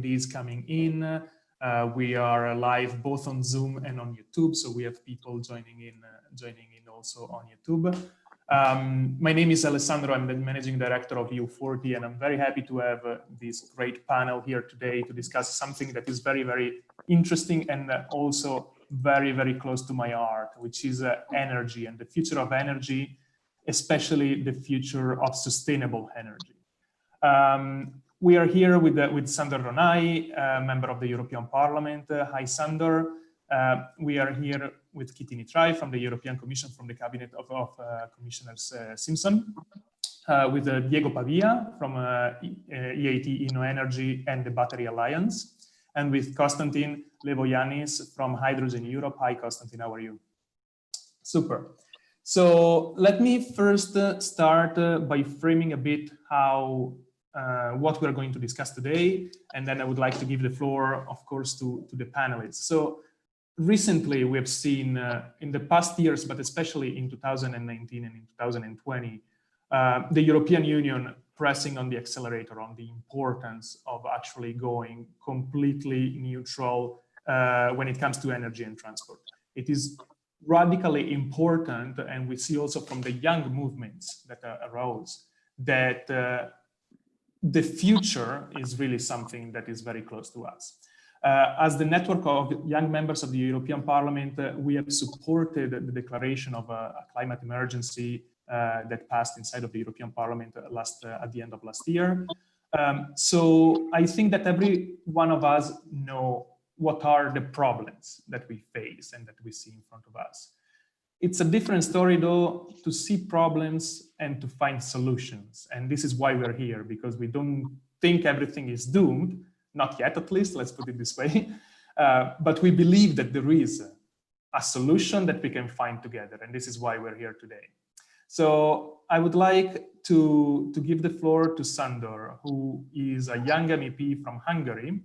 attendees coming in. We are live both on Zoom and on YouTube, so we have people joining in also on YouTube. My name is Alessandro. I'm the Managing Director of EU40, and I'm very happy to have this great panel here today to discuss something that is very, very interesting and also very, very close to my heart, which is energy and the future of energy, especially the future of sustainable energy. We are here with Sandor Ronai, member of the European Parliament. Hi, Sandor. We are here with Kitty Nitrai from the European Commission, from the cabinet of Commissioners Simpson, with Diego Pavia from EIT InnoEnergy and the Battery Alliance, and with Konstantin Levoyanis from Hydrogen Europe. Hi, Konstantin, how are you? Super. So let me first start by framing a bit how what we're going to discuss today, and then I would like to give the floor, of course, to the panelists. So recently, we have seen in the past years, but especially in 2019 and in 2020, the European Union pressing on the accelerator on the importance of actually going completely neutral when it comes to energy and transport. It is radically important, and we see also from the young movements that arose that the future is really something that is very close to us. As the network of young members of the European Parliament, we have supported the declaration of a climate emergency that passed inside of the European Parliament at the end of last year. So I think that every one of us know what are the problems that we face and that we see in front of us. It's a different story, though, to see problems and to find solutions. And this is why we're here, because we don't think everything is doomed, not yet at least, let's put it this way. But we believe that there is a solution that we can find together. And this is why we're here today. So I would like to give the floor to Sandor, who is a young MEP from Hungary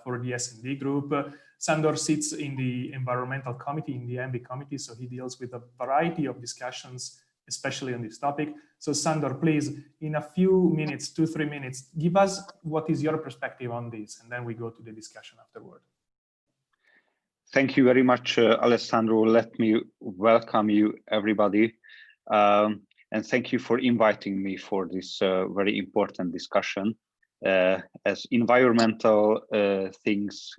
for the S&D group. Sandor sits in the environmental committee, in the ENVI committee, so he deals with a variety of discussions, especially on this topic. So Sandor, please, in a few minutes, 2-3 minutes, give us what is your perspective on this, and then we go to the discussion afterward. Thank you very much, Alessandro. Let me welcome you, everybody. And thank you for inviting me for this very important discussion. As environmental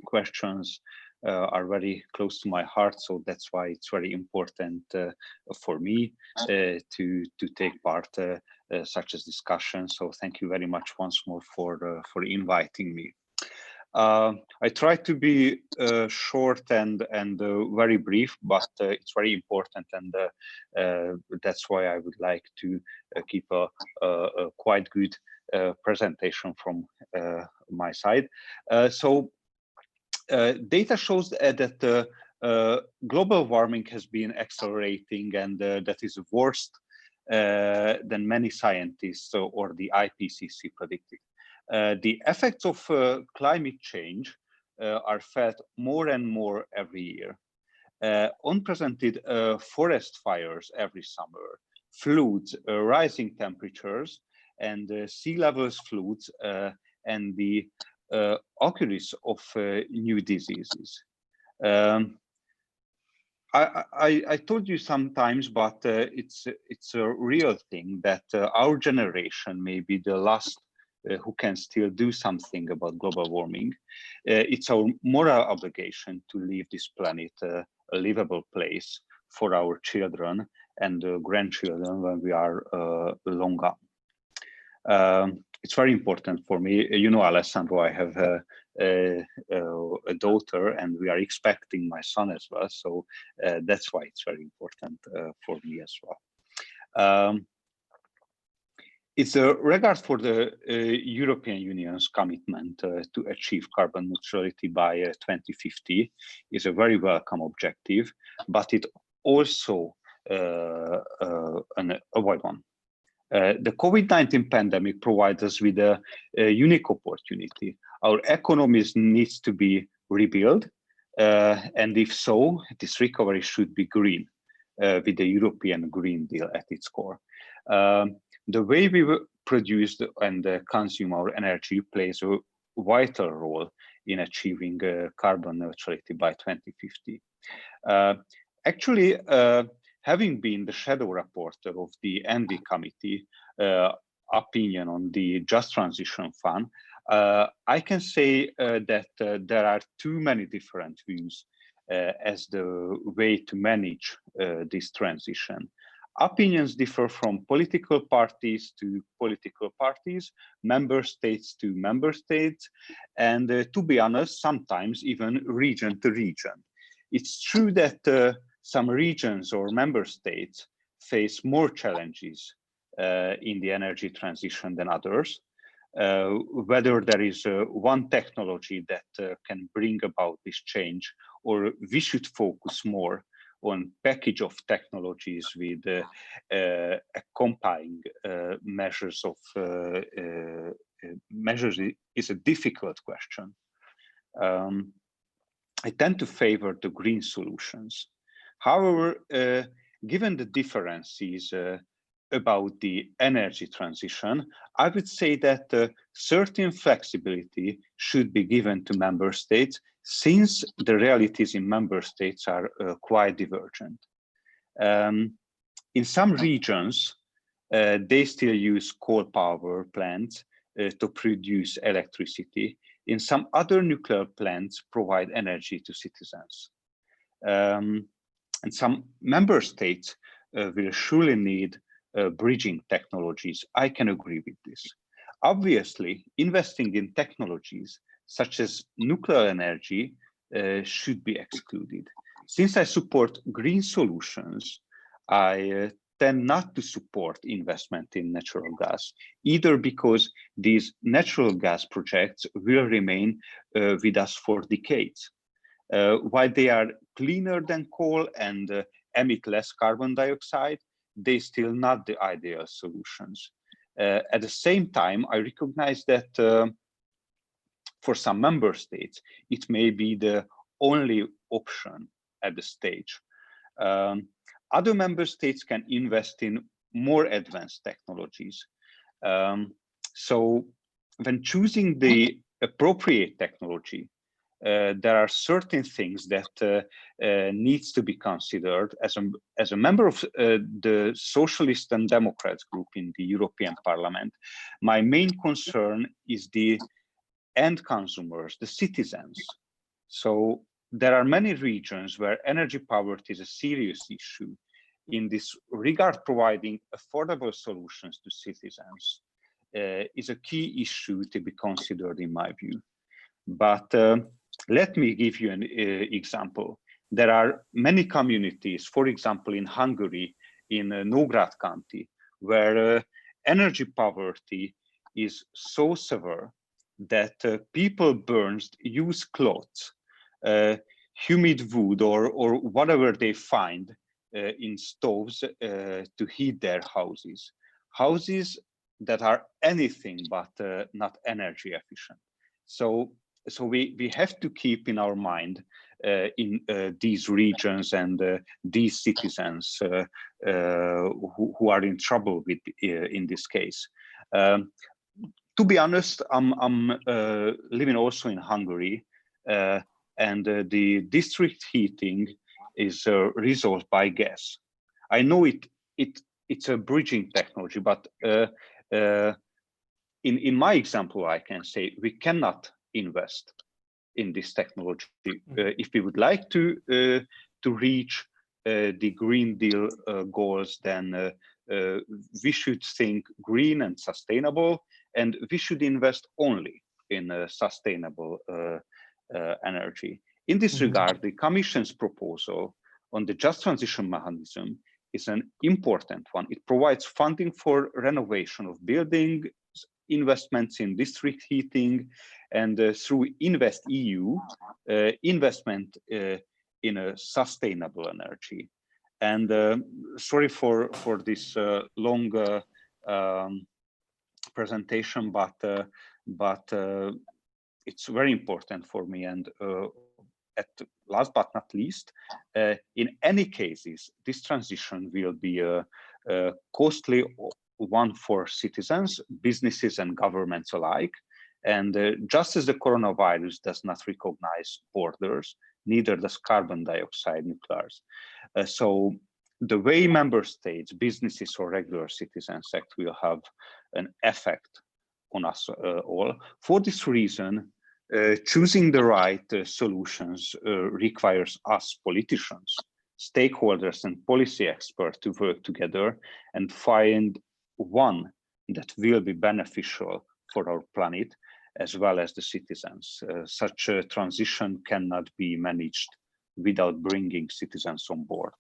questions are very close to my heart, so that's why it's very important for me to take part such as discussion. So thank you very much once more for inviting me. I try to be short and very brief, but it's very important, and that's why I would like to keep a quite good presentation from my side. So data shows that global warming has been accelerating, and that is worse than many scientists or the IPCC predicted. The effects of climate change are felt more and more every year. Unprecedented forest fires every summer, floods, rising temperatures, and sea levels floods, and the occurrence of new diseases. I told you sometimes, but it's a real thing that our generation may be the last who can still do something about global warming. It's our moral obligation to leave this planet a livable place for our children and grandchildren when we are long gone. It's very important for me. You know, Alessandro, I have a daughter, and we are expecting my son as well. So that's why it's very important for me as well. It's a regard for the European Union's commitment to achieve carbon neutrality by 2050 is a very welcome objective, but it also an avoid one. The COVID-19 pandemic provides us with a unique opportunity. Our economies needs to be rebuilt, and if so, this recovery should be green, with the European Green Deal at its core. The way we produce and consume our energy plays a vital role in achieving carbon neutrality by 2050. Actually, having been the shadow rapporteur of the ENVI committee opinion on the Just Transition Fund, I can say that there are too many different views as the way to manage this transition. Opinions differ from political parties to political parties, member states to member states, and to be honest, sometimes even region to region. It's true that some regions or member states face more challenges in the energy transition than others. Whether there is one technology that can bring about this change, or we should focus more on package of technologies with accompanying measures is a difficult question. I tend to favor the green solutions. However, given the differences about the energy transition, I would say that certain flexibility should be given to member states, since the realities in member states are quite divergent. In some regions, they still use coal power plants to produce electricity. In some other nuclear plants provide energy to citizens. And some member states will surely need bridging technologies. I can agree with this. Obviously, investing in technologies such as nuclear energy should be excluded. Since I support green solutions, I tend not to support investment in natural gas, either because these natural gas projects will remain with us for decades. While they are cleaner than coal and emit less carbon dioxide, they still not the ideal solutions. At the same time, I recognize that for some member states, it may be the only option at the stage. Other member states can invest in more advanced technologies. So when choosing the appropriate technology, there are certain things that needs to be considered. As a member of the Socialist and Democrats group in the European Parliament, my main concern is the end consumers, the citizens. So there are many regions where energy poverty is a serious issue. In this regard, providing affordable solutions to citizens is a key issue to be considered, in my view. But let me give you an example. There are many communities, for example, in Hungary, in Nógrád County, where energy poverty is so severe that people burn used clothes, humid wood, or whatever they find in stoves to heat their houses. Houses that are anything but not energy efficient. So we have to keep in our mind in these regions and these citizens who are in trouble with in this case. To be honest, I'm living also in Hungary, and the district heating is resolved by gas. I know it's a bridging technology, but in my example, I can say we cannot invest in this technology if we would like to reach the Green Deal goals. Then we should think green and sustainable, and we should invest only in sustainable energy. In this regard, the Commission's proposal on the Just Transition Mechanism is an important one. It provides funding for renovation of buildings, investments in district heating, and through Invest EU, investment in a sustainable energy. And sorry for this long presentation, but it's very important for me. And at last but not least, in any cases, this transition will be a costly one for citizens, businesses, and governments alike. And just as the coronavirus does not recognize borders, neither does carbon dioxide nuclears. So the way member states, businesses, or regular citizens act will have an effect on us all. For this reason, choosing the right solutions requires us politicians, stakeholders, and policy experts to work together and find one that will be beneficial for our planet as well as the citizens. Such a transition cannot be managed without bringing citizens on board.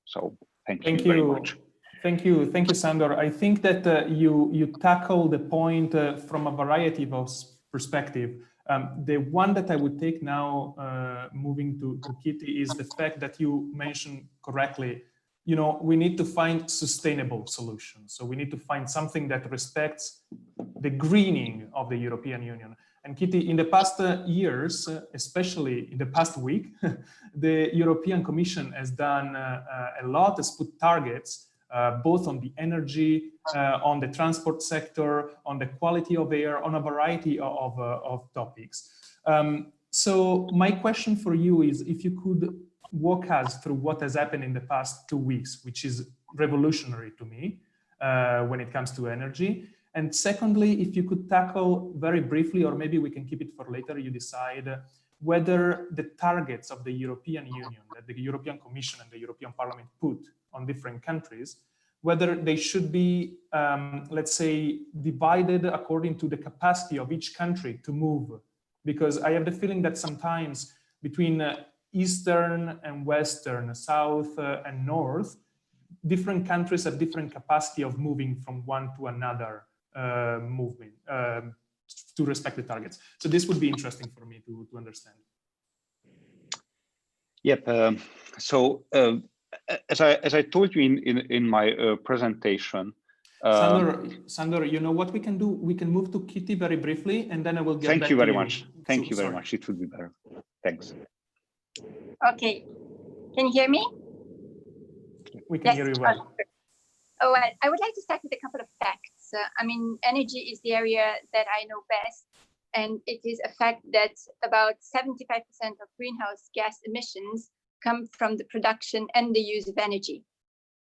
So thank you very much. Thank you, Sandor. I think that you tackle the point from a variety of perspective. The one that I would take now, moving to Kitty, is the fact that you mentioned correctly, you know, we need to find sustainable solutions. So we need to find something that respects the greening of the European Union. And Kitty, in the past years, especially in the past week, the European Commission has done a lot, has put targets both on the energy, on the transport sector, on the quality of air, on a variety of topics. So my question for you is, if you could walk us through what has happened in the past 2 weeks, which is revolutionary to me when it comes to energy. And secondly, if you could tackle very briefly, or maybe we can keep it for later, you decide, whether the targets of the European Union, that the European Commission and the European Parliament put on different countries, whether they should be, let's say, divided according to the capacity of each country to move. Because I have the feeling that sometimes between Eastern and Western, South and North, different countries have different capacity of moving from one to another movement to respect the targets. So this would be interesting for me to understand. Yep. As I told you in my presentation, Sandor, you know what we can do? We can move to Kitty very briefly, and then I will get back to you. Thank you very much. Thank you very much. It would be better. Thanks. Okay. Can you hear me? We can hear you well. Oh, I would like to start with a couple of facts. I mean, energy is the area that I know best, and it is a fact that about 75% of greenhouse gas emissions come from the production and the use of energy.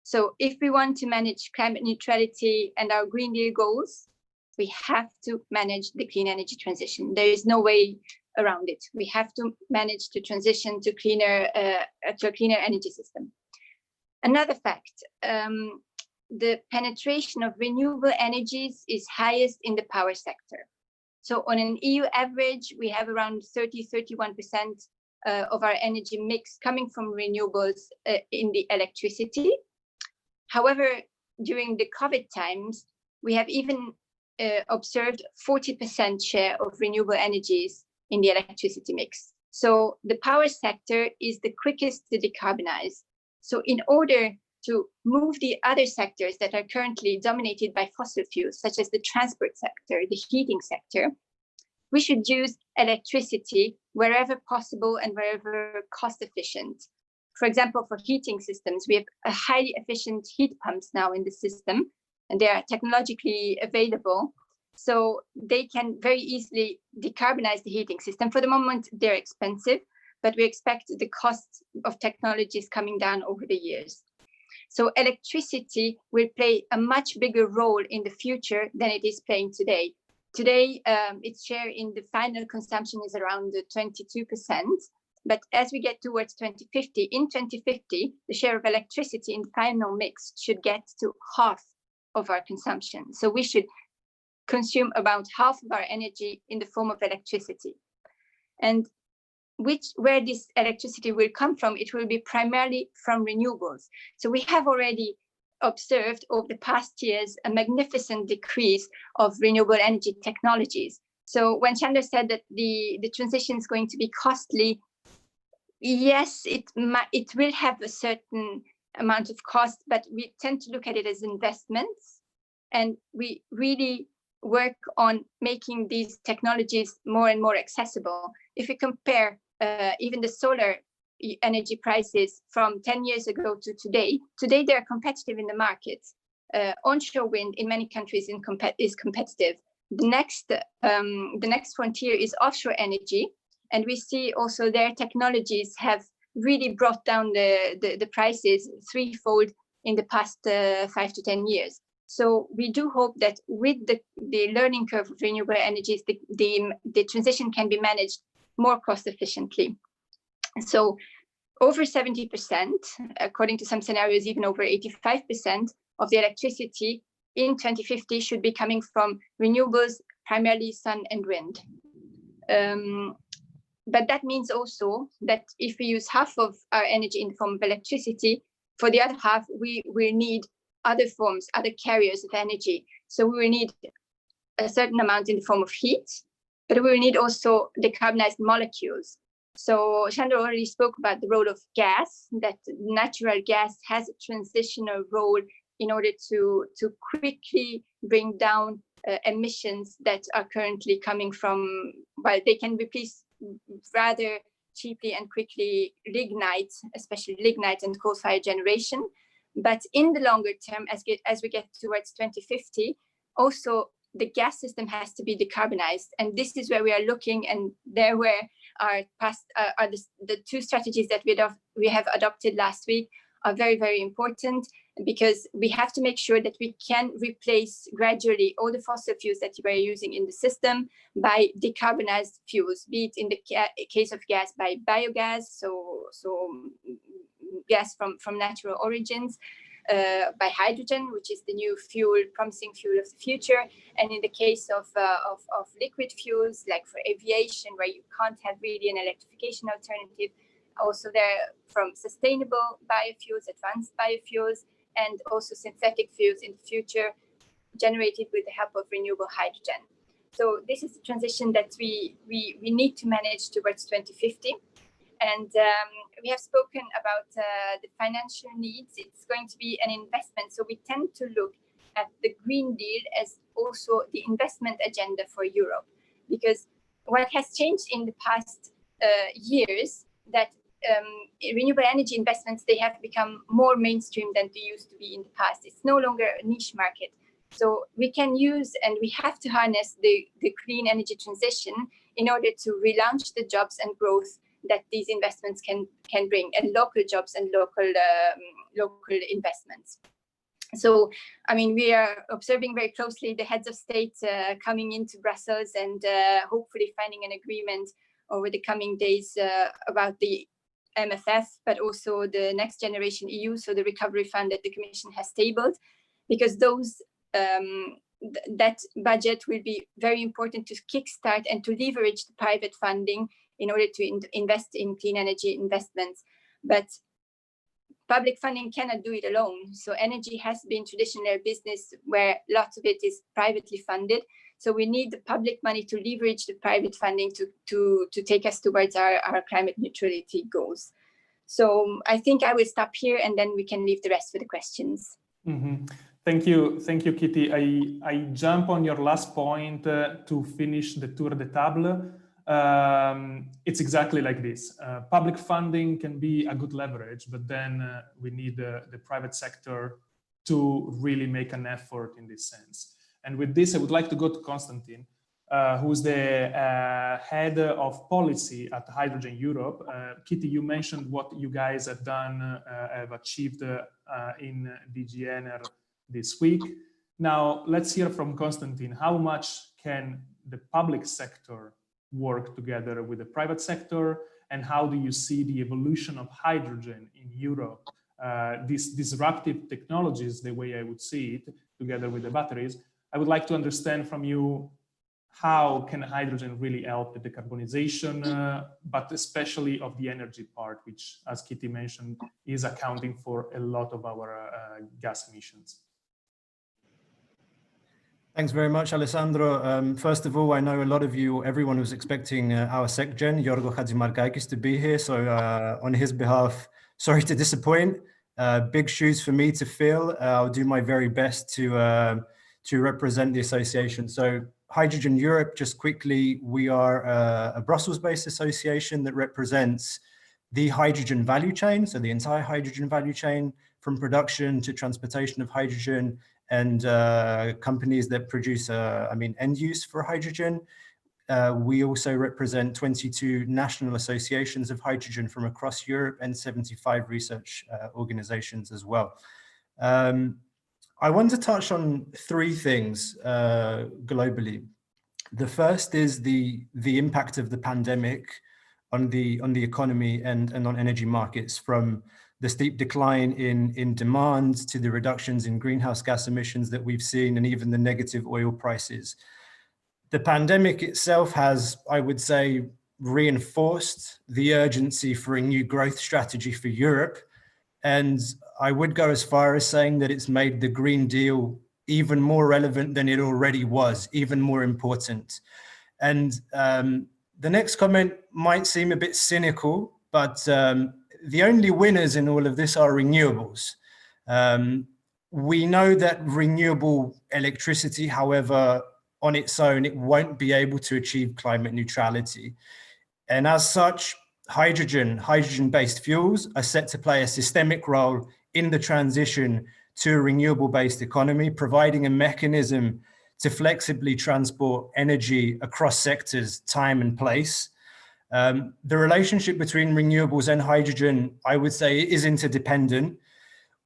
So if we want to manage climate neutrality and our Green Deal goals, we have to manage the clean energy transition. There is no way around it. We have to manage to transition to a cleaner energy system. Another fact, the penetration of renewable energies is highest in the power sector. So on an EU average, we have around 30–31% of our energy mix coming from renewables in the electricity. However, during the COVID times, we have even observed 40% share of renewable energies in the electricity mix. So the power sector is the quickest to decarbonize. So in order to move the other sectors that are currently dominated by fossil fuels, such as the transport sector, the heating sector, we should use electricity wherever possible and wherever cost efficient. For example, for heating systems, we have a highly efficient heat pumps now in the system, and they are technologically available. So they can very easily decarbonize the heating system. For the moment, they're expensive, but we expect the cost of technologies coming down over the years. So electricity will play a much bigger role in the future than it is playing today. Today, its share in the final consumption is around 22%. But as we get towards 2050, in 2050, the share of electricity in the final mix should get to half of our consumption. So we should consume about half of our energy in the form of electricity. And where this electricity will come from, it will be primarily from renewables. So we have already observed over the past years a magnificent decrease of renewable energy technologies. So when Chandler said that the transition is going to be costly, yes, it will have a certain amount of cost, but we tend to look at it as investments, and we really work on making these technologies more and more accessible. If we compare even the solar energy prices from 10 years ago to today they're competitive in the market. Onshore wind in many countries is competitive, The next frontier is offshore energy, and we see also their technologies have really brought down the prices threefold in the past 5 to 10 years. So we do hope that with the learning curve of renewable energies, the transition can be managed more cost efficiently. So over 70%, according to some scenarios, even over 85% of the electricity in 2050 should be coming from renewables, primarily sun and wind. But that means also that if we use half of our energy in the form of electricity, for the other half, we will need other forms, other carriers of energy. So we will need a certain amount in the form of heat, but we will need also decarbonized molecules. So Chandra already spoke about the role of gas, that natural gas has a transitional role in order to quickly bring down emissions that are currently coming from, well, they can replace rather cheaply and quickly lignite, especially lignite and coal-fired generation. But in the longer term, as we get towards 2050, also the gas system has to be decarbonized. And this is where we are looking, and there where our past are the two strategies that we have adopted last week are very, very important, because we have to make sure that we can replace gradually all the fossil fuels that we are using in the system by decarbonized fuels, be it in the case of gas by biogas, so gas from natural origins, by hydrogen, which is the new fuel, promising fuel of the future, and in the case of liquid fuels, like for aviation, where you can't have really an electrification alternative, also there from sustainable biofuels, advanced biofuels, and also synthetic fuels in the future, generated with the help of renewable hydrogen. So this is the transition that we need to manage towards 2050. And we have spoken about the financial needs. It's going to be an investment. So we tend to look at the Green Deal as also the investment agenda for Europe, because what has changed in the past years that renewable energy investments, they have become more mainstream than they used to be in the past. It's no longer a niche market. So we can use, and we have to harness the clean energy transition in order to relaunch the jobs and growth that these investments can bring, and local jobs and local investments. So, I mean, we are observing very closely the heads of state coming into Brussels and hopefully finding an agreement over the coming days about the MFF, but also the Next Generation EU, so the recovery fund that the Commission has tabled, because those that budget will be very important to kickstart and to leverage the private funding in order to invest in clean energy investments. But public funding cannot do it alone. So energy has been traditionally a business where lots of it is privately funded. So we need the public money to leverage the private funding to take us towards our climate neutrality goals. So I think I will stop here, and then we can leave the rest for the questions. Mm-hmm. Thank you, Kitty. I jump on your last point to finish the tour de table. It's exactly like this. Public funding can be a good leverage, but then we need the private sector to really make an effort in this sense. And with this, I would like to go to Konstantin, who's the head of policy at Hydrogen Europe. Kitty, you mentioned what you guys have done, have achieved in DG Ener this week. Now, let's hear from Konstantin. How much can the public sector work together with the private sector, and how do you see the evolution of hydrogen in Europe? These disruptive technologies, the way I would see it, together with the batteries. I would like to understand from you, how can hydrogen really help the decarbonization, but especially of the energy part, which, as Kitty mentioned, is accounting for a lot of our gas emissions. Thanks very much, Alessandro. First of all, I know a lot of you, everyone was expecting our SecGen, Yorgo Hadjimarkakis, to be here. So on his behalf, sorry to disappoint. Big shoes for me to fill. I'll do my very best to represent the association. So Hydrogen Europe, just quickly, we are a Brussels-based association that represents the hydrogen value chain, so the entire hydrogen value chain, from production to transportation of hydrogen and companies that produce, end use for hydrogen. We also represent 22 national associations of hydrogen from across Europe and 75 research organizations as well. I want to touch on three things globally. The first is the impact of the pandemic on the economy and on energy markets, from the steep decline in demand to the reductions in greenhouse gas emissions that we've seen, and even the negative oil prices. The pandemic itself has, I would say, reinforced the urgency for a new growth strategy for Europe. And I would go as far as saying that it's made the Green Deal even more relevant than it already was, even more important. And the next comment might seem a bit cynical, but the only winners in all of this are renewables. We know that renewable electricity, however, on its own, it won't be able to achieve climate neutrality. And as such, hydrogen-based fuels are set to play a systemic role in the transition to a renewable-based economy, providing a mechanism to flexibly transport energy across sectors, time and place. The relationship between renewables and hydrogen, I would say, is interdependent.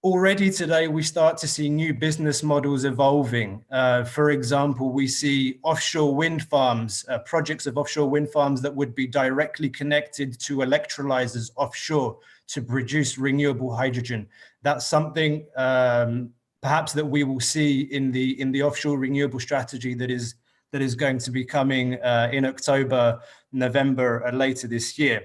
Already today, we start to see new business models evolving. For example, we see offshore wind farms, projects of offshore wind farms that would be directly connected to electrolyzers offshore to produce renewable hydrogen. That's something perhaps that we will see in the offshore renewable strategy that is going to be coming in October, November, later this year.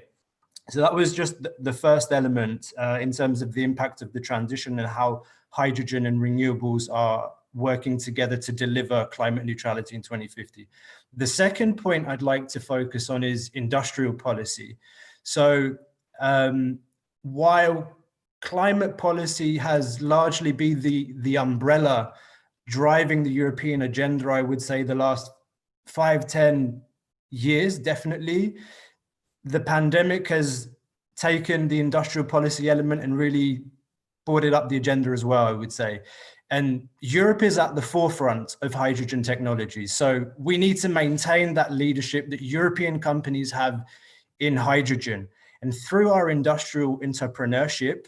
So that was just the first element in terms of the impact of the transition and how hydrogen and renewables are working together to deliver climate neutrality in 2050. The second point I'd like to focus on is industrial policy. So while climate policy has largely been the umbrella driving the European agenda, I would say the last 5-10 years, definitely, the pandemic has taken the industrial policy element and really brought it up the agenda as well, I would say. And Europe is at the forefront of hydrogen technology. So we need to maintain that leadership that European companies have in hydrogen. And through our industrial entrepreneurship,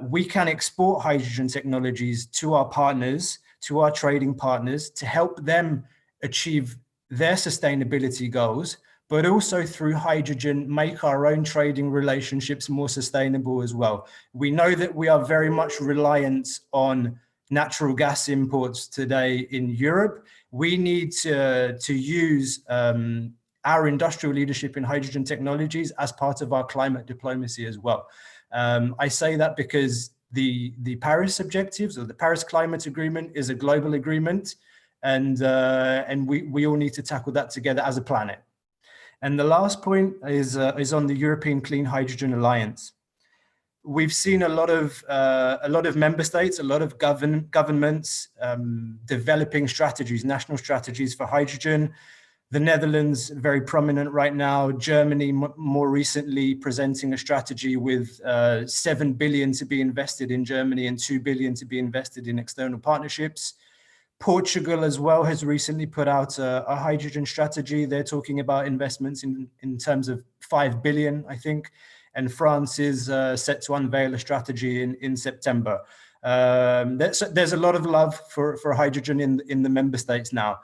we can export hydrogen technologies to our partners, to our trading partners, to help them achieve their sustainability goals, but also through hydrogen, make our own trading relationships more sustainable as well. We know that we are very much reliant on natural gas imports today in Europe. We need to use our industrial leadership in hydrogen technologies as part of our climate diplomacy as well. I say that because the Paris objectives, or the Paris Climate Agreement, is a global agreement, and we all need to tackle that together as a planet. And the last point is on the European Clean Hydrogen Alliance. We've seen a lot of member states, a lot of governments developing strategies, national strategies for hydrogen. The Netherlands, very prominent right now. Germany, more recently, presenting a strategy with 7 billion to be invested in Germany and 2 billion to be invested in external partnerships. Portugal as well has recently put out a hydrogen strategy. They're talking about investments in terms of 5 billion, I think. And France is set to unveil a strategy in September. There's a lot of love for hydrogen in the member states now.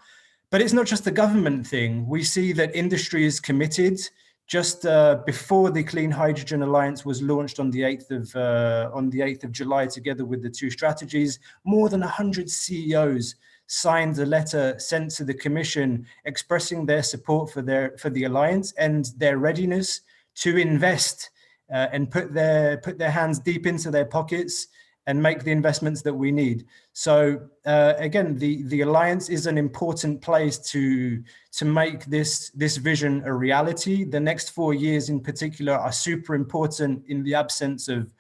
But it's not just a government thing. We see that industry is committed. Just before the Clean Hydrogen Alliance was launched on the 8th of July, together with the two strategies, more than 100 CEOs signed a letter sent to the Commission expressing their support for the alliance and their readiness to invest and put their hands deep into their pockets and make the investments that we need. So again, the alliance is an important place to make this vision a reality. The next 4 years in particular are super important in the absence of,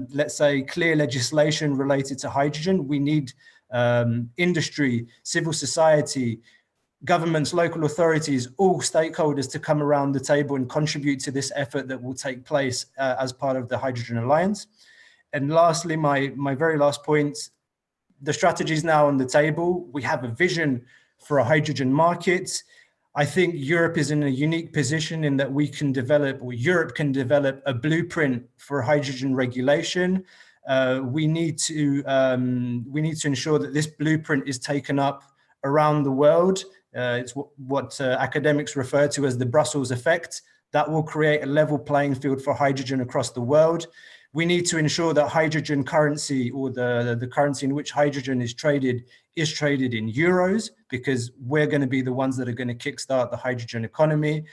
let's say, clear legislation related to hydrogen. We need industry, civil society, governments, local authorities, all stakeholders to come around the table and contribute to this effort that will take place as part of the Hydrogen Alliance. And lastly, my very last point, the strategy is now on the table. We have a vision for a hydrogen market. I think Europe is in a unique position in that we can develop, or Europe can develop, a blueprint for hydrogen regulation. We need to ensure that this blueprint is taken up around the world. It's what academics refer to as the Brussels effect. That will create a level playing field for hydrogen across the world. We need to ensure that hydrogen currency, or the currency in which hydrogen is traded in euros, because we're going to be the ones that are going to kickstart the hydrogen economy.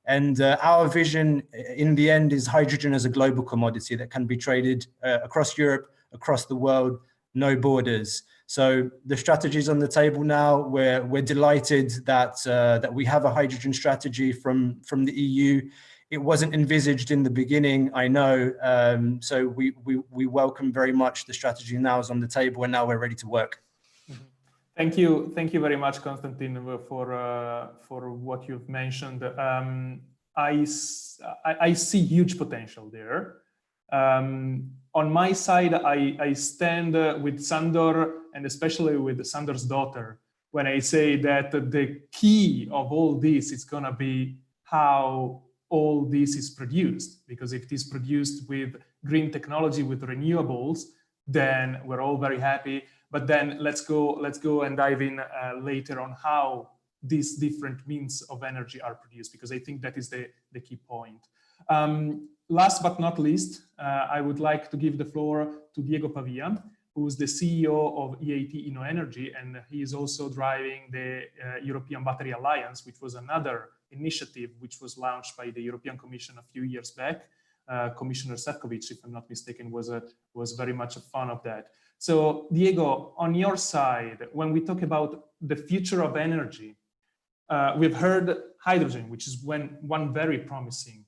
And our vision in the end is hydrogen as a global commodity that can be traded across Europe, across the world, no borders. So the strategy is on the table now. We're delighted that we have a hydrogen strategy from the EU. It wasn't envisaged in the beginning, I know. So we welcome very much the strategy now is on the table, and now we're ready to work. Thank you very much, Konstantin, for what you've mentioned. I see huge potential there. On my side, I stand with Sandor, and especially with Sandor's daughter, when I say that the key of all this is going to be how all this is produced. Because if it is produced with green technology, with renewables, then we're all very happy. But then let's go and dive in later on how these different means of energy are produced, because I think that is the key point. Last but not least, I would like to give the floor to Diego Pavia, who's the CEO of EIT InnoEnergy, and he is also driving the European Battery Alliance, which was another initiative which was launched by the European Commission a few years back. Commissioner Šefčovič, if I'm not mistaken, was very much a fan of that. So Diego, on your side, when we talk about the future of energy, we've heard hydrogen, which is one very promising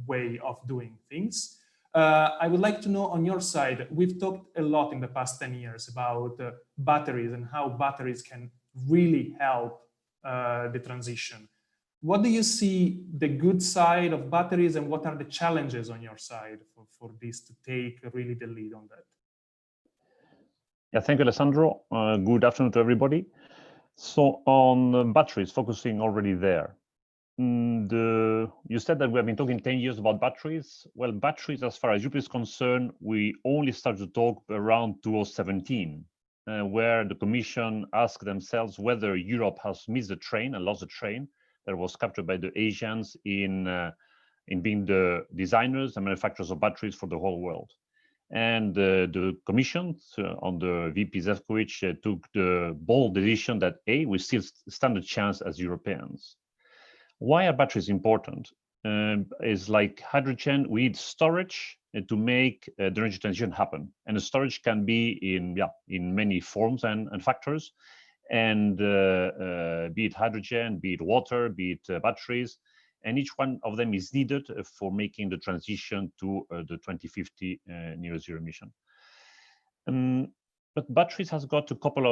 way of doing things. I would like to know on your side, we've talked a lot in the past 10 years about batteries and how batteries can really help the transition. What do you see the good side of batteries, and what are the challenges on your side for this to take really the lead on that? Yeah, thank you, Alessandro. Good afternoon to everybody. So on batteries, focusing already there. You said that we have been talking 10 years about batteries. Well, batteries, as far as Europe is concerned, we only started to talk around 2017, where the Commission asked themselves whether Europe has missed the train and lost the train that was captured by the Asians in being the designers and manufacturers of batteries for the whole world. And the Commission, on the VP Šefčovič, took the bold decision that, we still stand a chance as Europeans. Why are batteries important? It's like hydrogen, we need storage to make the energy transition happen. And the storage can be in many forms and factors. And be it hydrogen, be it water, be it batteries, and each one of them is needed for making the transition to the 2050 near zero emission. But batteries has got a couple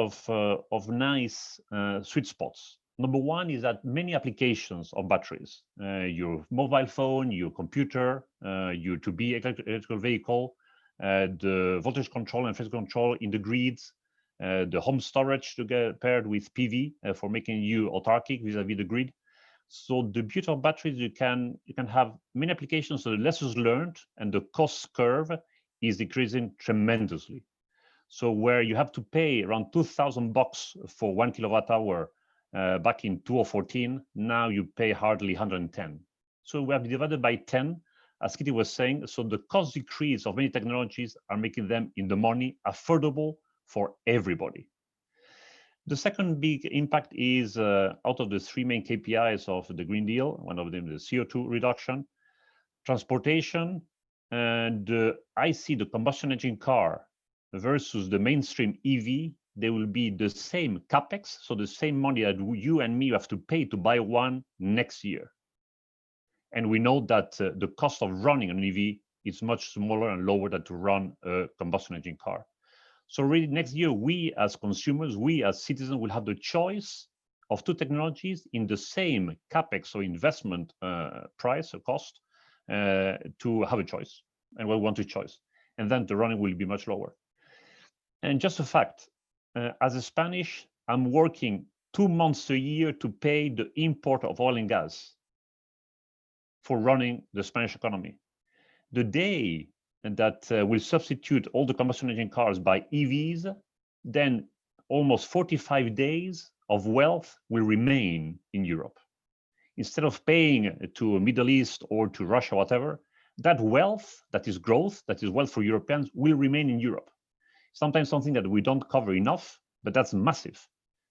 of nice sweet spots. Number one is that many applications of batteries, your mobile phone, your computer, your to-be electrical vehicle, the voltage control and physical control in the grids, the home storage to get paired with PV for making you autarkic vis-a-vis the grid. So the beauty of batteries, you can have many applications. So the lessons learned and the cost curve is decreasing tremendously. So where you have to pay around $2,000 for 1 kilowatt hour back in 2014, now you pay hardly 110. So we have divided by 10, as Kitty was saying. So the cost decrease of many technologies are making them in the money affordable for everybody. The second big impact is out of the three main KPIs of the Green Deal, one of them is CO2 reduction, transportation, and I see the combustion engine car versus the mainstream EV, they will be the same capex, so the same money that you and me have to pay to buy one next year. And we know that the cost of running an EV is much smaller and lower than to run a combustion engine car. So really next year, we as consumers, we as citizens will have the choice of two technologies in the same capex or investment price or cost to have a choice, and we want a choice. And then the running will be much lower. And just a fact, as a Spanish, I'm working 2 months a year to pay the import of oil and gas for running the Spanish economy. The day that we'll substitute all the combustion engine cars by EVs, then almost 45 days of wealth will remain in Europe. Instead of paying to Middle East or to Russia, whatever, that wealth, that is growth, that is wealth for Europeans, will remain in Europe. Sometimes something that we don't cover enough, but that's massive.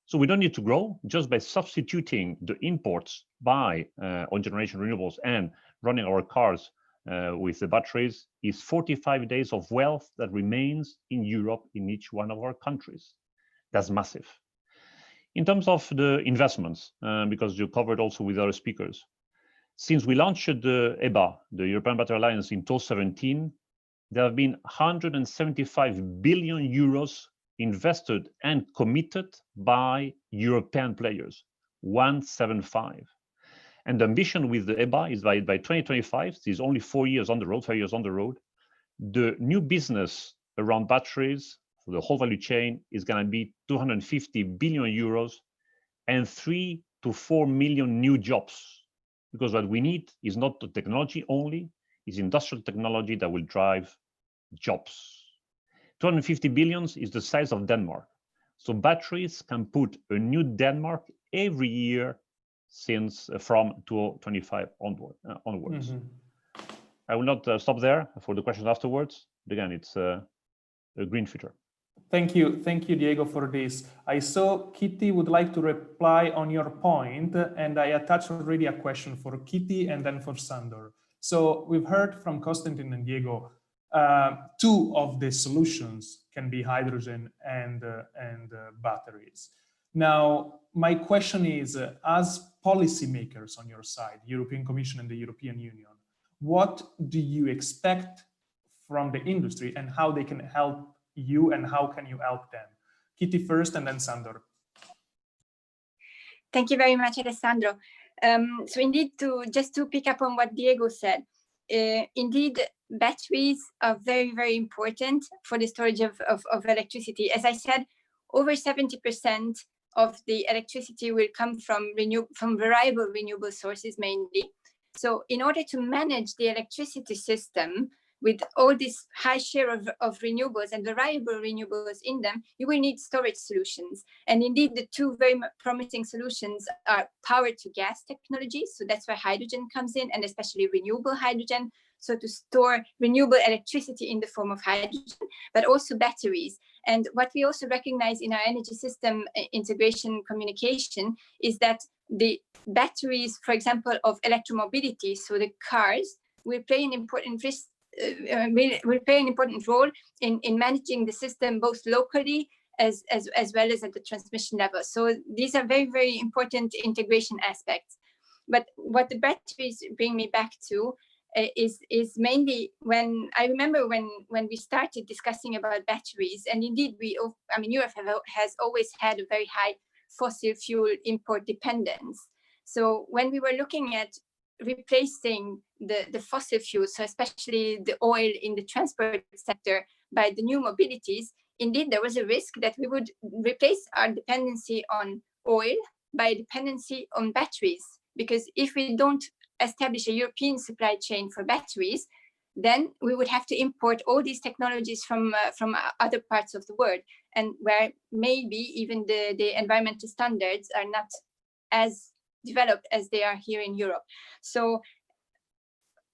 So we don't need to grow just by substituting the imports by on generation renewables and running our cars with the batteries is 45 days of wealth that remains in Europe in each one of our countries. That's massive. In terms of the investments, because you covered also with other speakers, since we launched the EBA, the European Battery Alliance, in 2017, there have been 175 billion euros invested and committed by European players, 175. And the ambition with the EBA is by 2025, this is only 4 years on the road, 5 years on the road, the new business around batteries for the whole value chain is going to be 250 billion euros and 3 to 4 million new jobs. Because what we need is not the technology only, it's industrial technology that will drive jobs. 250 billions is the size of Denmark. So batteries can put a new Denmark every year since from 2025 onwards. Mm-hmm. I will not stop there for the questions afterwards. Again, it's a green future. Thank you, Diego, for this. I saw Kitty would like to reply on your point, and I attached already a question for Kitty and then for Sandor. So we've heard from Konstantin and Diego, two of the solutions can be hydrogen and batteries. Now, my question is, as policymakers on your side, European Commission and the European Union, what do you expect from the industry and how they can help you and how can you help them? Kitty first and then Sandor. Thank you very much, Alessandro. So indeed, just to pick up on what Diego said, indeed, batteries are very, very important for the storage of electricity. As I said, over 70% of the electricity will come from variable renewable sources mainly. So in order to manage the electricity system with all this high share of renewables and variable renewables in them, you will need storage solutions. And indeed, the two very promising solutions are power to gas technologies. So that's where hydrogen comes in, and especially renewable hydrogen. So to store renewable electricity in the form of hydrogen, but also batteries. And what we also recognize in our energy system integration communication is that the batteries, for example, of electromobility, so the cars, will play an important will play an important role in managing the system both locally as well as at the transmission level. So these are very, very important integration aspects. But what the batteries bring me back to is mainly when I remember when we started discussing about batteries, and indeed Europe has always had a very high fossil fuel import dependence. So when we were looking at replacing the fossil fuels, so especially the oil in the transport sector, by the new mobilities, indeed there was a risk that we would replace our dependency on oil by dependency on batteries. Because if we don't establish a European supply chain for batteries, then we would have to import all these technologies from other parts of the world, and where maybe even the environmental standards are not as developed as they are here in Europe. So,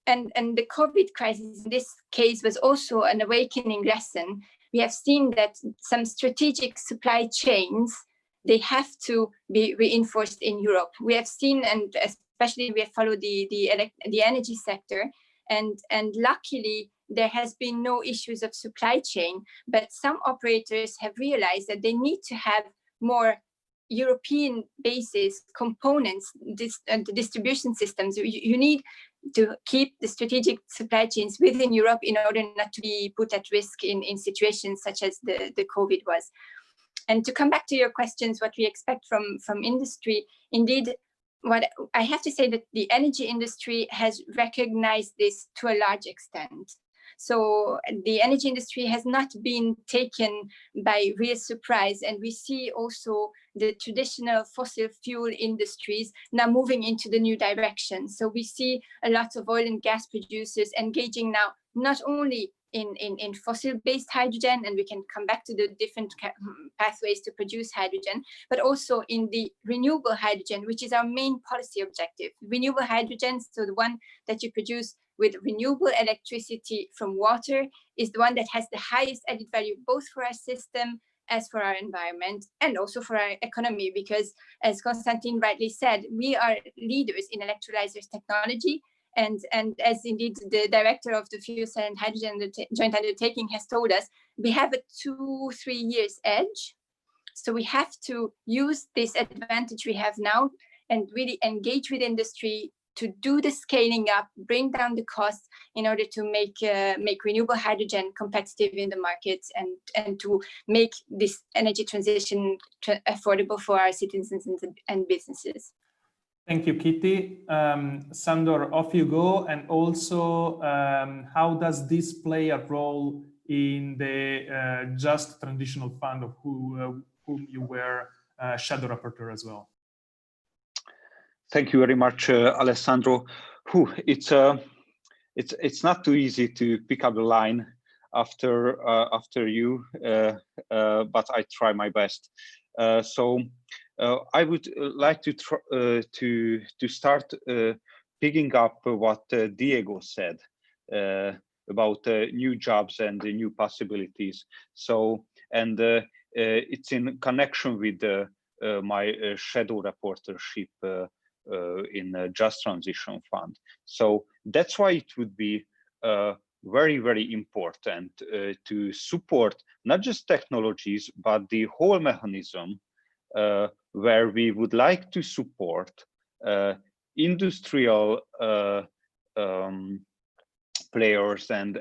and the COVID crisis in this case was also an awakening lesson. We have seen that some strategic supply chains, they have to be reinforced in Europe. We have seen, and especially we have followed the energy sector, and luckily there has been no issues of supply chain, but some operators have realized that they need to have more European basis components, the distribution systems. You need to keep the strategic supply chains within Europe in order not to be put at risk in situations such as the COVID was. And to come back to your questions, what we expect from industry, indeed, what I have to say that the energy industry has recognized this to a large extent. So the energy industry has not been taken by real surprise. And we see also the traditional fossil fuel industries now moving into the new direction. So we see a lot of oil and gas producers engaging now, not only in fossil-based hydrogen, and we can come back to the different pathways to produce hydrogen, but also in the renewable hydrogen, which is our main policy objective. Renewable hydrogen, so the one that you produce with renewable electricity from water, is the one that has the highest added value, both for our system as for our environment and also for our economy, because as Konstantin rightly said, we are leaders in electrolyzers technology. And as indeed the director of the Fuel Cell and Hydrogen Joint Undertaking has told us, we have a 2-3 years edge. So we have to use this advantage we have now and really engage with industry to do the scaling up, bring down the costs in order to make renewable hydrogen competitive in the markets, and to make this energy transition affordable for our citizens and businesses. Thank you, Kitty. Sandor, off you go. And also, how does this play a role in the Just Transitional Fund, of whom you were shadow rapporteur as well? Thank you very much, Alessandro. It's not too easy to pick up the line after you, but I try my best. I would like to start picking up what Diego said about new jobs and new possibilities. It's in connection with my shadow rapporteurship in Just Transition Fund. So that's why it would be very, very important to support not just technologies, but the whole mechanism where we would like to support industrial players and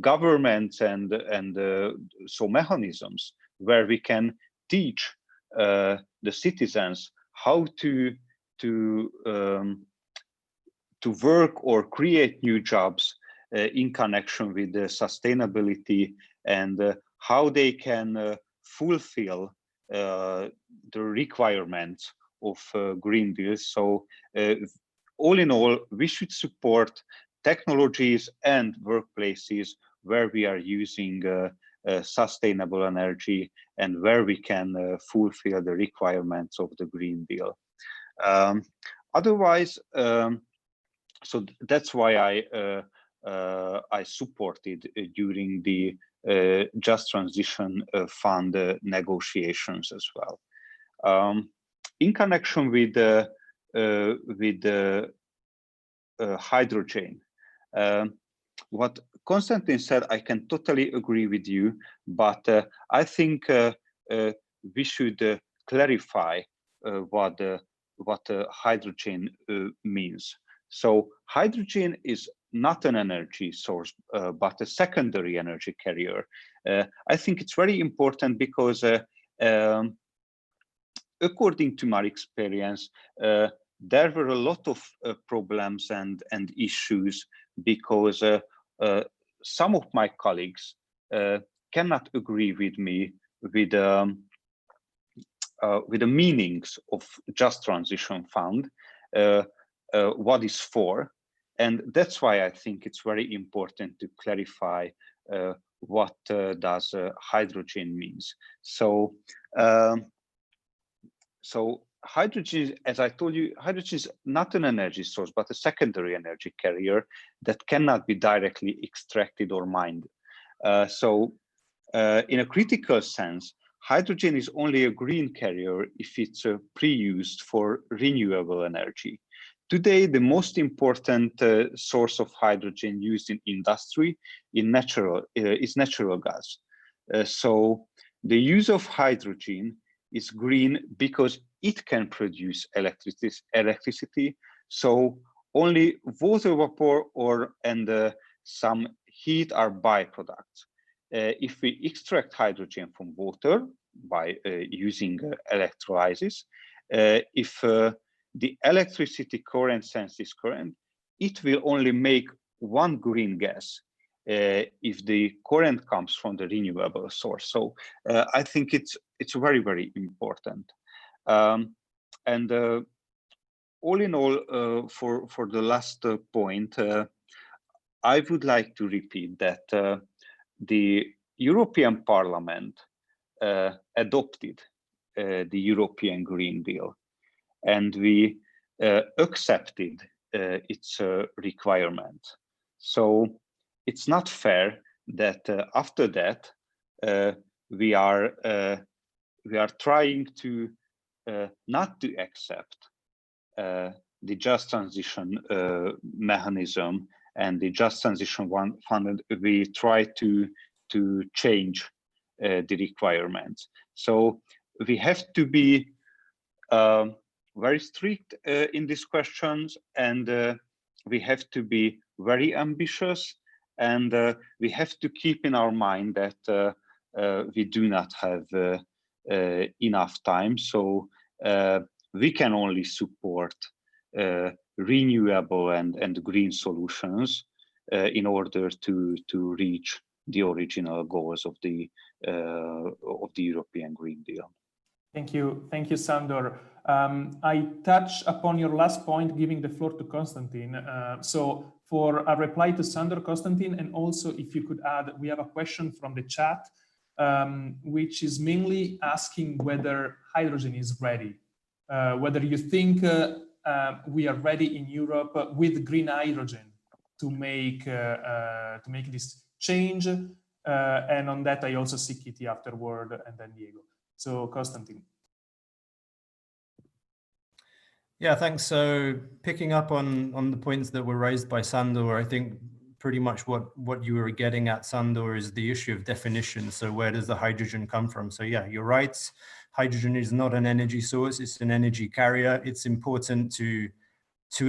governments and so mechanisms where we can teach the citizens how to work or create new jobs in connection with the sustainability and how they can fulfill the requirements of Green Deal. So all in all, we should support technologies and workplaces where we are using sustainable energy and where we can fulfill the requirements of the Green Deal. Otherwise, so that's why I supported during the Just Transition Fund negotiations as well. In connection with hydrogen, what Konstantin said, I can totally agree with you, but I think we should clarify what hydrogen means. So hydrogen is not an energy source, but a secondary energy carrier. I think it's very important because according to my experience, there were a lot of problems and issues because some of my colleagues cannot agree with me with the meanings of Just Transition Fund, what is for. And that's why I think it's very important to clarify what does hydrogen means. So, hydrogen, as I told you, hydrogen is not an energy source, but a secondary energy carrier that cannot be directly extracted or mined. In a critical sense, hydrogen is only a green carrier if it's pre-used for renewable energy. Today, the most important source of hydrogen used in industry is natural gas. So the use of hydrogen is green because it can produce electricity. So only water vapor and some heat are byproducts. If we extract hydrogen from water by using electrolysis, if the electricity current sense is current, it will only make one green gas. if the current comes from the renewable source. So I think it's very, very important. And all in all, for the last point, I would like to repeat that the European Parliament adopted the European Green Deal, and we accepted its requirements. So it's not fair that after that we are trying to not to accept the just transition mechanism and the just transition fund. We try to change the requirements. So we have to be very strict in these questions, and we have to be very ambitious, and we have to keep in our mind that we do not have enough time. So we can only support renewable and green solutions in order to reach the original goals of the European Green Deal. Thank you, Sandor. I touch upon your last point, giving the floor to Konstantin. So for a reply to Sandor, Konstantin, and also if you could add, we have a question from the chat, which is mainly asking whether hydrogen is ready, whether you think we are ready in Europe with green hydrogen to make this change. And on that, I also see Kitty afterward, and then Diego. So Konstantin. Yeah, thanks. So picking up on the points that were raised by Sandor, I think pretty much what you were getting at, Sandor, is the issue of definition. So where does the hydrogen come from? So yeah, you're right. Hydrogen is not an energy source, it's an energy carrier. It's important to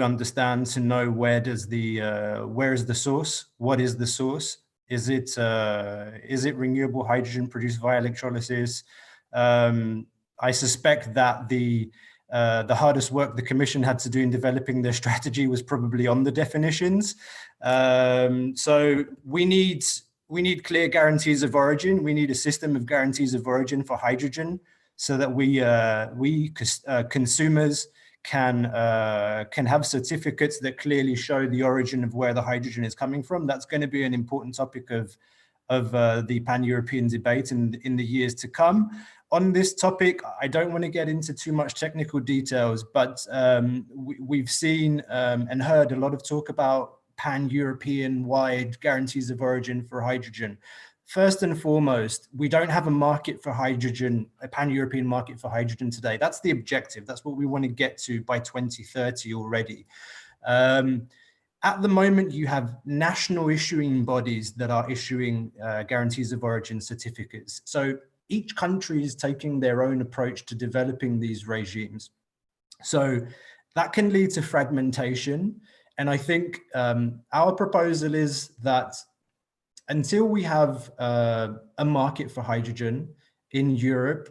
understand, to know where is the source? What is the source? Is it renewable hydrogen produced via electrolysis? I suspect that the hardest work the Commission had to do in developing their strategy was probably on the definitions. So we need clear guarantees of origin. We need a system of guarantees of origin for hydrogen, so that we consumers can have certificates that clearly show the origin of where the hydrogen is coming from. That's going to be an important topic of the pan-European debate in the years to come. On this topic, I don't want to get into too much technical details, but we've seen and heard a lot of talk about pan-European wide guarantees of origin for hydrogen. First and foremost, we don't have a market for hydrogen, a pan-European market for hydrogen today. That's the objective. That's what we want to get to by 2030 already. At the moment, you have national issuing bodies that are issuing guarantees of origin certificates. So each country is taking their own approach to developing these regimes. So that can lead to fragmentation. And I think our proposal is that until we have a market for hydrogen in Europe,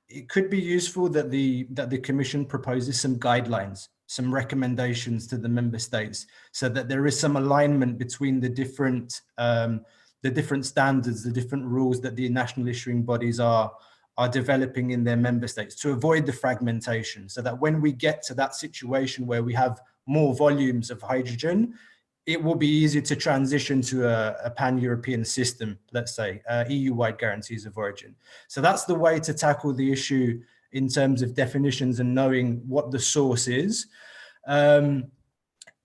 it could be useful that the Commission proposes some guidelines, some recommendations to the member states, so that there is some alignment between the different standards, the different rules that the national issuing bodies are developing in their member states, to avoid the fragmentation, so that when we get to that situation where we have more volumes of hydrogen, it will be easier to transition to a pan-European system, let's say, EU-wide guarantees of origin. So that's the way to tackle the issue in terms of definitions and knowing what the source is.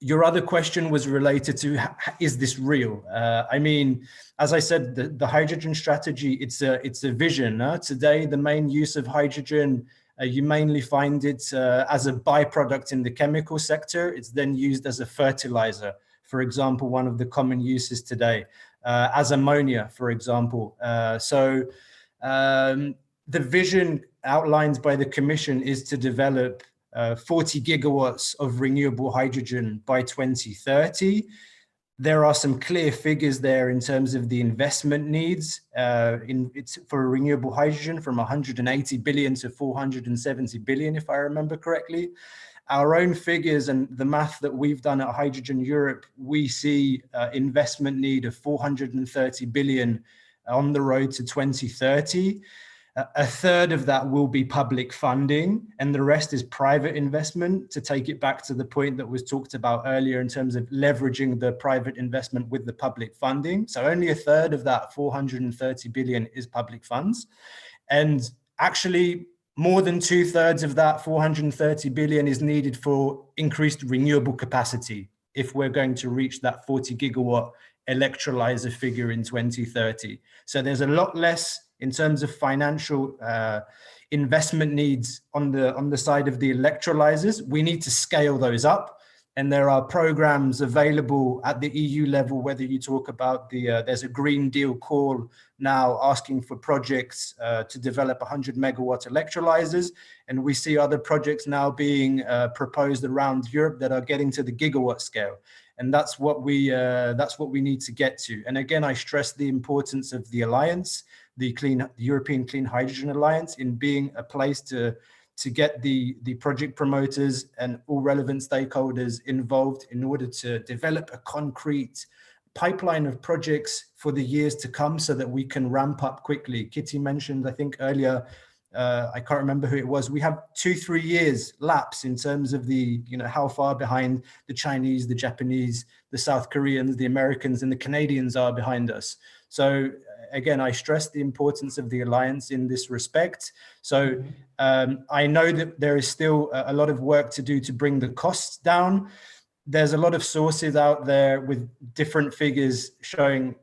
Your other question was related to, is this real? I mean, as I said, the hydrogen strategy, it's a vision. Today, the main use of hydrogen, you mainly find it as a byproduct in the chemical sector. It's then used as a fertilizer. For example, one of the common uses today, as ammonia, for example. So the vision outlined by the Commission is to develop 40 gigawatts of renewable hydrogen by 2030. There are some clear figures there in terms of the investment needs for renewable hydrogen, from 180 billion to 470 billion, if I remember correctly. our own figures and the math that we've done at Hydrogen Europe, we see investment need of 430 billion on the road to 2030. A third of that will be public funding, and the rest is private investment, to take it back to the point that was talked about earlier in terms of leveraging the private investment with the public funding. So only a third of that 430 billion is public funds. And actually, more than 2/3 of that 430 billion is needed for increased renewable capacity if we're going to reach that 40 gigawatt electrolyzer figure in 2030. So there's a lot less in terms of financial investment needs on the side of the electrolyzers. We need to scale those up, and there are programs available at the EU level, whether you talk about there's a Green Deal call now asking for projects to develop 100 megawatt electrolyzers, and we see other projects now being proposed around Europe that are getting to the gigawatt scale. And that's what we need to get to. And again, I stress the importance of the alliance, the European Clean Hydrogen Alliance, in being a place to get the project promoters and all relevant stakeholders involved in order to develop a concrete pipeline of projects for the years to come so that we can ramp up quickly. Kitty mentioned, I think earlier, I can't remember who it was, we have 2-3 years lapse in terms of how far behind the Chinese, the Japanese, the South Koreans, the Americans, and the Canadians are behind us. So again, I stress the importance of the alliance in this respect. So I know that there is still a lot of work to do to bring the costs down. There's a lot of sources out there with different figures showing,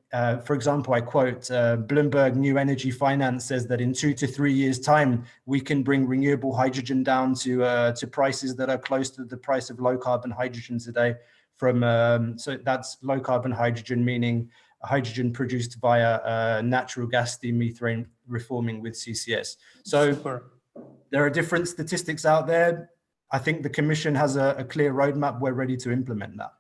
for example, I quote, Bloomberg New Energy Finance says that in 2 to 3 years' time, we can bring renewable hydrogen down to prices that are close to the price of low carbon hydrogen today. So that's low carbon hydrogen, meaning hydrogen produced via natural gas steam methane reforming with CCS. So there are different statistics out there. I think the Commission has a clear roadmap. We're ready to implement that.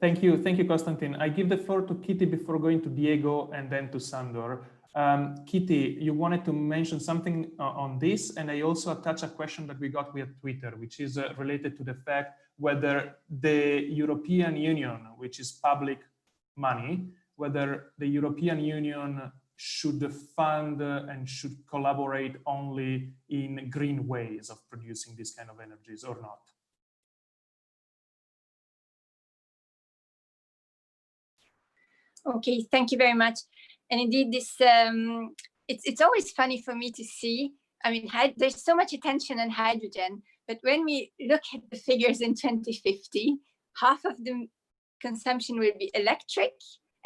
Thank you, Konstantin. I give the floor to Kitty before going to Diego and then to Sandor. Kitty, you wanted to mention something on this, and I also attach a question that we got via Twitter, which is related to the fact whether the European Union, which is public money, whether the European Union should fund and should collaborate only in green ways of producing these kind of energies or not? Okay, thank you very much. And indeed, this it's always funny for me to see. I mean, there's so much attention on hydrogen, but when we look at the figures in 2050, half of the consumption will be electric,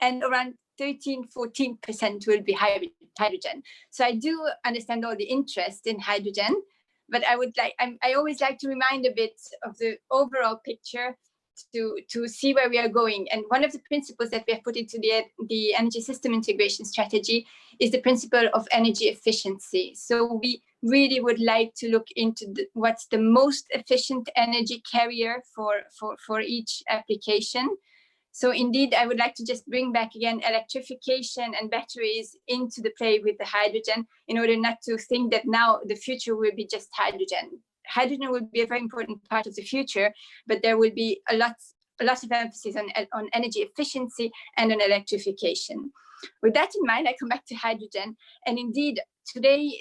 and around 13-14% will be hydrogen. So I do understand all the interest in hydrogen, but I always like to remind a bit of the overall picture to see where we are going. And one of the principles that we have put into the energy system integration strategy is the principle of energy efficiency. So we really would like to look into what's the most efficient energy carrier for each application. So indeed, I would like to just bring back again electrification and batteries into the play with the hydrogen, in order not to think that now the future will be just hydrogen. Hydrogen will be a very important part of the future, but there will be a lot of emphasis on energy efficiency and on electrification. With that in mind, I come back to hydrogen. And indeed, today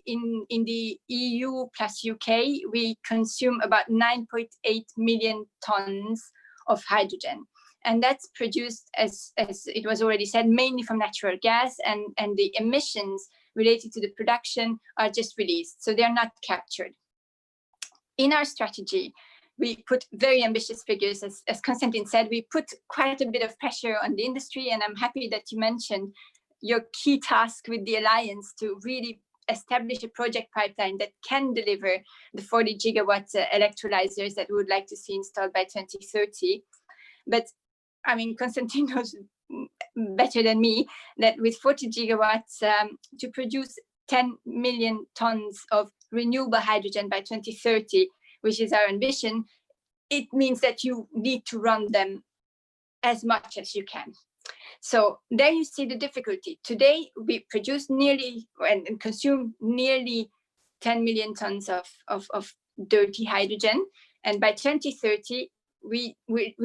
in the EU plus UK, we consume about 9.8 million tons of hydrogen. And that's produced, as it was already said, mainly from natural gas, and the emissions related to the production are just released, so they're not captured. In our strategy, we put very ambitious figures. As Konstantin said, we put quite a bit of pressure on the industry, and I'm happy that you mentioned your key task with the Alliance to really establish a project pipeline that can deliver the 40 gigawatt electrolyzers that we would like to see installed by 2030. But I mean, Konstantin knows better than me that with 40 gigawatts to produce 10 million tons of renewable hydrogen by 2030, which is our ambition, it means that you need to run them as much as you can. So there you see the difficulty. Today, we produce nearly and consume nearly 10 million tons of dirty hydrogen. And by 2030, we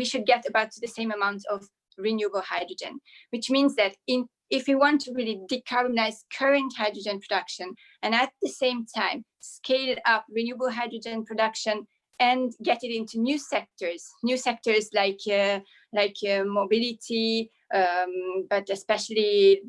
should get about the same amount of renewable hydrogen, which means that if we want to really decarbonize current hydrogen production and at the same time scale up renewable hydrogen production and get it into new sectors like mobility, but especially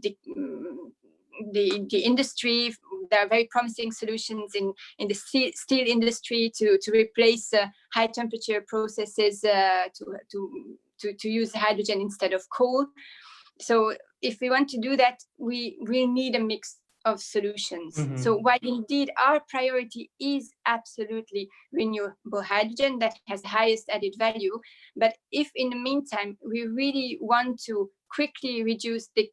the industry. There are very promising solutions in the steel industry to replace high temperature processes to use hydrogen instead of coal. So if we want to do that, we need a mix of solutions. So while indeed our priority is absolutely renewable hydrogen that has the highest added value, but if in the meantime we really want to quickly reduce the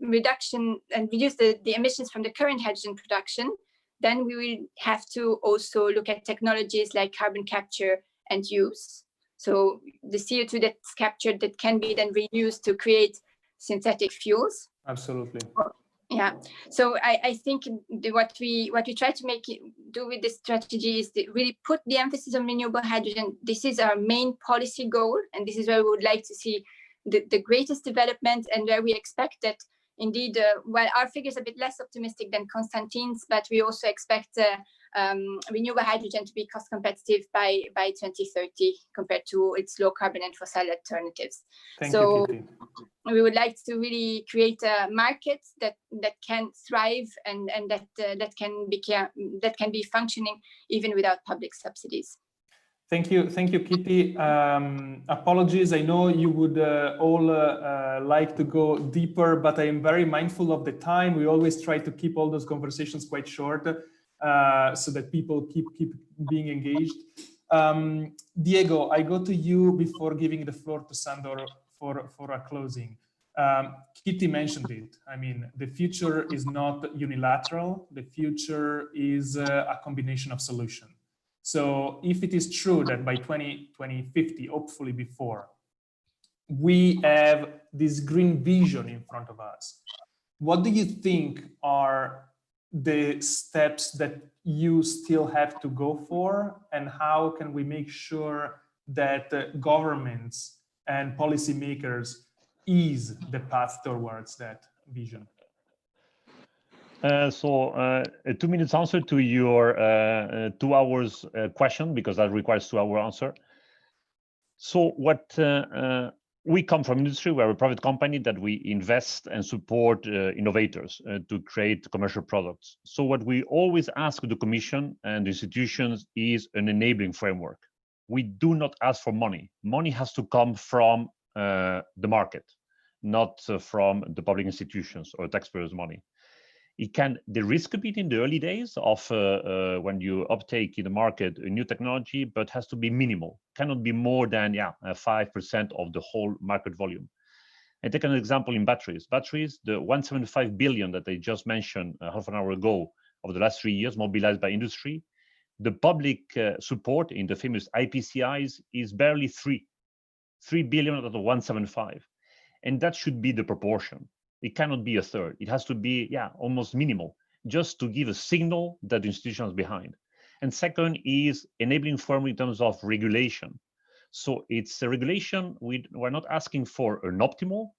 emissions from the current hydrogen production, then we will have to also look at technologies like carbon capture and use. So the CO2 that's captured that can be then reused to create synthetic fuels. Absolutely. Yeah. So I think what we try to do with this strategy is to really put the emphasis on renewable hydrogen. This is our main policy goal, and this is where we would like to see the greatest development, and where we expect that indeed, while our figures are a bit less optimistic than Konstantin's, but we also expect renewable hydrogen to be cost competitive by 2030 compared to its low carbon and fossil alternatives. Thank you, Kitty. We would like to really create a market that can thrive and that can be functioning even without public subsidies. Thank you, Kitty. Apologies, I know you would all like to go deeper, but I am very mindful of the time. We always try to keep all those conversations quite short so that people keep being engaged. Diego, I go to you before giving the floor to Sandor for a closing. Kitty mentioned it. I mean, the future is not unilateral. The future is a combination of solutions. So if it is true that by 2050, hopefully before, we have this green vision in front of us, what do you think are the steps that you still have to go for, and how can we make sure that governments and policymakers ease the path towards that vision? So a 2 minutes answer to your 2 hours question, because that requires 2 hour answer. So what we come from industry. We are a private company that we invest and support innovators to create commercial products. So what we always ask the Commission and the institutions is an enabling framework. We do not ask for money. Money has to come from the market, not from the public institutions or taxpayers' money. It can de-risk a bit in the early days of when you uptake in the market a new technology, but has to be minimal. Cannot be more than 5% of the whole market volume. And take an example in batteries. Batteries, the 175 billion that I just mentioned half an hour ago over the last 3 years mobilized by industry, the public support in the famous IPCIs is barely 3 billion out of the 175. And that should be the proportion. It cannot be a third. It has to be, almost minimal, just to give a signal that the institution is behind. And second is enabling firm in terms of regulation. So it's a regulation. We're not asking for an optimal.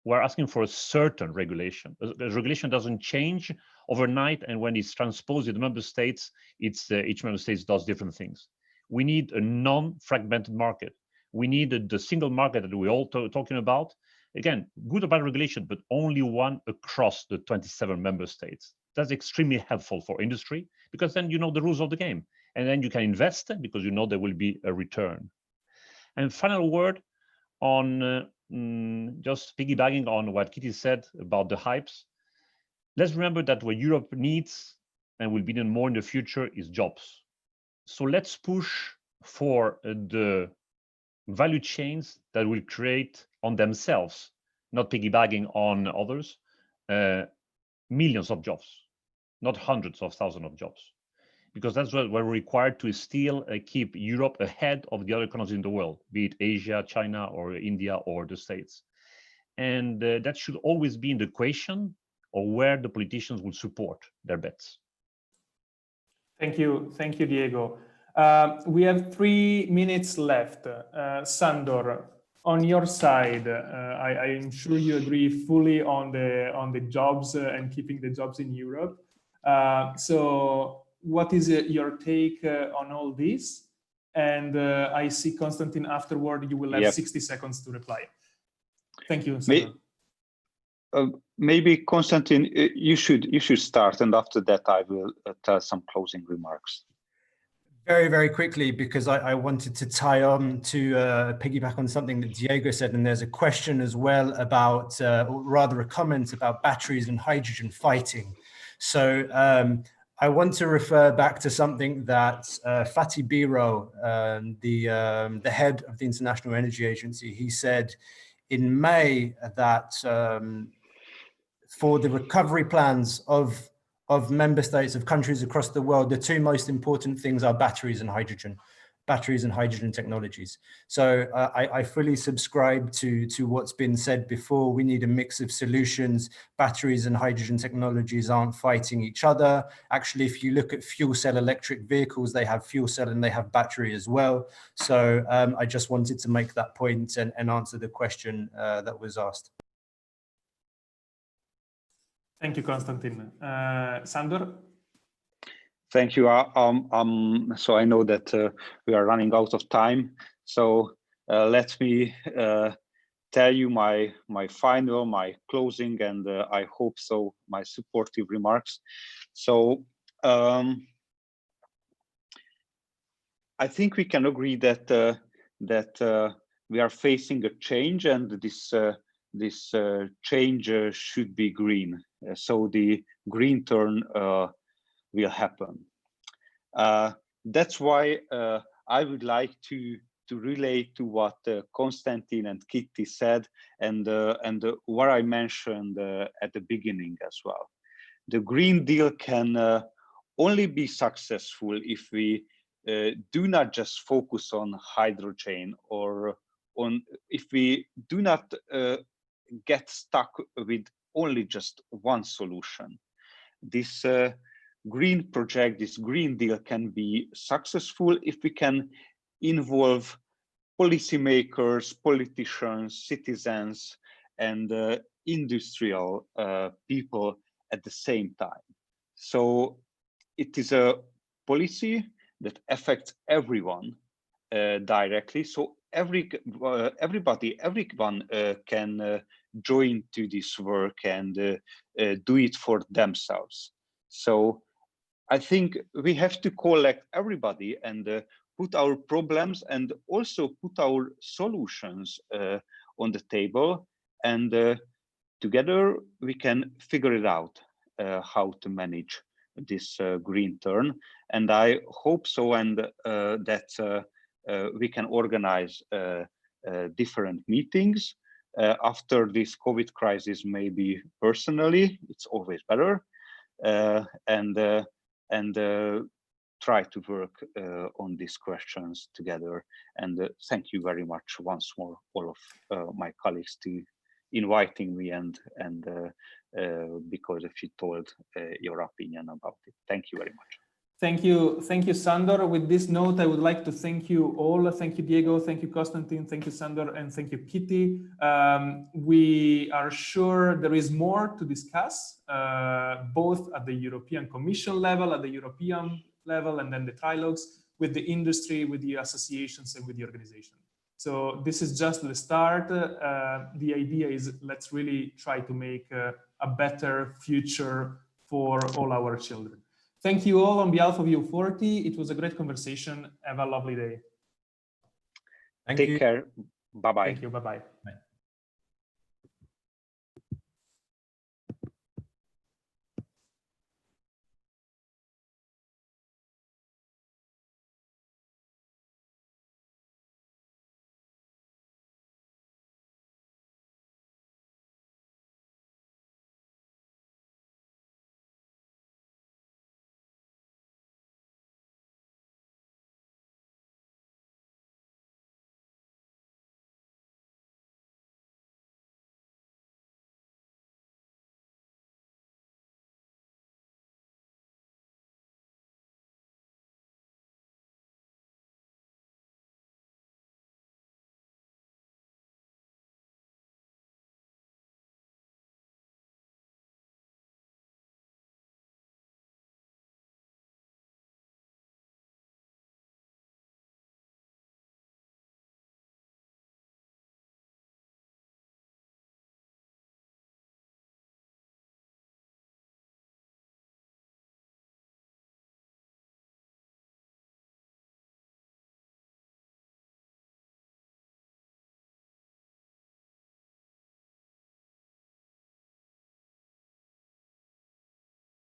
We're asking for a certain regulation. The regulation doesn't change overnight, and when it's transposed in the member states, each member state does different things. We need a non-fragmented market. We need the single market that we're all talking about. Again, good about regulation, but only one across the 27 member states. That's extremely helpful for industry, because then you know the rules of the game, and then you can invest because you know there will be a return. And final word on just piggybacking on what Kitty said about the hypes. Let's remember that what Europe needs and will be more in the future is jobs. So let's push for the value chains that will create on themselves, not piggybacking on others, millions of jobs, not hundreds of thousands of jobs, because that's what we're required to still keep Europe ahead of the other economies in the world, be it Asia, China, or India, or the States. And that should always be in the equation of where the politicians will support their bets. Thank you, Diego. We have 3 minutes left. Sandor, on your side, I'm sure you agree fully on the jobs and keeping the jobs in Europe. So what is your take on all this? And I see Konstantin afterward, you will have 60 seconds to reply. Thank you, Sandor. Maybe Konstantin, you should start, and after that I will tell some closing remarks. Very, very quickly, because I wanted to tie on to piggyback on something that Diego said, and there's a question as well about, or rather a comment about batteries and hydrogen fighting. So I want to refer back to something that Fatih Birol, the head of the International Energy Agency, he said in May that for the recovery plans of member states, of countries across the world, the 2 most important things are batteries and hydrogen technologies. So I fully subscribe to what's been said before. We need a mix of solutions. Batteries and hydrogen technologies aren't fighting each other. Actually, if you look at fuel cell electric vehicles, they have fuel cell and they have battery as well. So I just wanted to make that point and answer the question that was asked. Thank you, Konstantin. Sandor? Thank you. So I know that we are running out of time. So let me tell you my closing, and I hope so, my supportive remarks. So I think we can agree that we are facing a change, and this change should be green. So the green turn will happen. That's why I would like to relate to what Konstantin and Kitty said, and what I mentioned at the beginning as well. The Green Deal can only be successful if we do not just focus on hydrogen, or if we do not get stuck with only just one solution. This green project, this Green Deal can be successful if we can involve policymakers, politicians, citizens, and industrial people at the same time. So it is a policy that affects everyone directly. So everyone can join to this work and do it for themselves. So I think we have to collect everybody and put our problems and also put our solutions on the table, and together we can figure it out how to manage this green turn. And I hope so, and that we can organize different meetings after this COVID crisis, maybe personally, it's always better, and try to work on these questions together. And thank you very much once more, all of my colleagues, to inviting me and because if you told your opinion about it. Thank you very much. Thank you, Sandor. With this note, I would like to thank you all. Thank you, Diego. Thank you, Konstantin. Thank you, Sandor, and thank you, Kitty. We are sure there is more to discuss, both at the European Commission level, at the European level, and then the trilogues with the industry, with the associations, and with the organization. So this is just the start. The idea is, let's really try to make a better future for all our children. Thank you all on behalf of U40. It was a great conversation. Have a lovely day. Take care. Bye-bye. Thank you. Bye-bye.